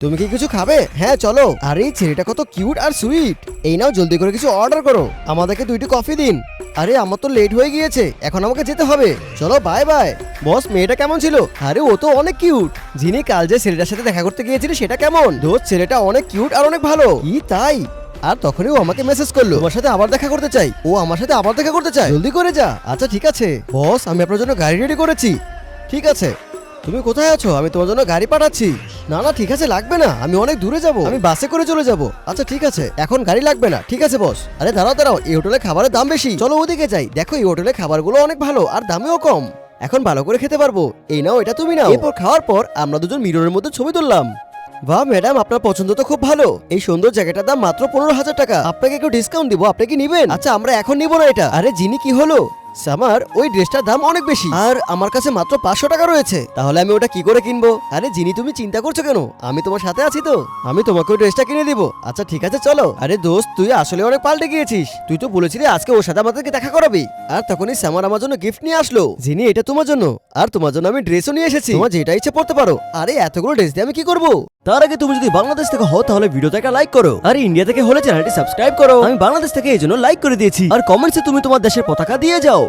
তুমি কি কিছু খাবে? হ্যাঁ চলো। আরে এই ছেলেটা কত কিউট আর সুইট। এই নাও জলদি করে কিছু অর্ডার করো, আমাদেরকে 2টি কফি দিন। আরে আমার তো লেট হয়ে গিয়েছে, এখন আমাকে যেতে হবে। চলো বাই বাই। বস মেয়েটা কেমন ছিল? আরে ও তো অনেক কিউট। যিনি কাল যে ছেলেটার সাথে দেখা করতে গিয়েছিল সেটা কেমন? দোস্ত ছেলেটা অনেক কিউট আর অনেক ভালো। কি তাই? আর তখনই ও আমাকে মেসেজ করলো, তোমার সাথে আবার দেখা করতে চাই। ও আমার সাথে আবার দেখা করতে চায়, জলদি করে যা। আচ্ছা ঠিক আছে বস, আমি আপনার জন্য গাড়ি রেডি করেছি। ঠিক আছে, তুমি কোথায় আছো? আমি তোমার জন্য গাড়ি পাঠাচ্ছি। না না ঠিক আছে, লাগবে না, আমি অনেক দূরে যাব, আমি বাসে করে চলে যাব। আচ্ছা ঠিক আছে, এখন গাড়ি লাগবে না। ঠিক আছে বস। আরে দাঁড়াও দাঁড়াও, এই হোটেলে খাবারের দাম বেশি, চলো ওদিকে যাই। দেখো এই হোটেলে খাবারগুলো অনেক ভালো আর দামেও কম, এখন ভালো করে খেতে পারবো। এই নাও, এটা তুমি নাও। এরপর খাওয়ার পর আমরা দুজন মিররের মধ্যে ছবি তুললাম। বাহ ম্যাডাম, আপনার পছন্দ তো খুব ভালো। এই সুন্দর জ্যাকেটের দাম মাত্র 15,000 টাকা। আপনাকে একটু ডিসকাউন্ট দিব, আপনি কি নিবেন? আচ্ছা আমরা এখন নিব না এটা। আরে জিনি কি হলো? সামার, ওই ড্রেসটার দাম অনেক বেশি আর আমার কাছে মাত্র 500 টাকা রয়েছে, তাহলে আমি ওটা কি করে কিনবো? আরে জিনি তুমি চিন্তা করছো কেন? আমি তোমার সাথে আছি তো, আমি তোমাকে ওই ড্রেসটা কিনে দিব। আচ্ছা ঠিক আছে চলো। আরে দোস্ত, তুই আসলে অনেক পাল্টে গিয়েছিস। তুই তো বলেছিলি আজকে ওর সাথে আমাদেরকে দেখা করাবি, আর তখনই সামার আমার জন্য গিফট নিয়ে আসলো। জিনি এটা তোমার জন্য, আর তোমার জন্য আমি ড্রেসও নিয়ে এসেছি, তোমার যেটা ইচ্ছে পড়তে পারো। আরে এতগুলো ড্রেস দিয়ে আমি কি করবো? তার আগে তুমি যদি বাংলাদেশ থেকে হও তাহলে ভিডিওতে একটা লাইক করো, আর ইন্ডিয়া থেকে হলে চ্যানেলটি সাবস্ক্রাইব করো। আমি বাংলাদেশ থেকে এই জন্য লাইক করে দিয়েছি, আর কমেন্টসে তুমি তোমার দেশের পতাকা দিয়ে যাও।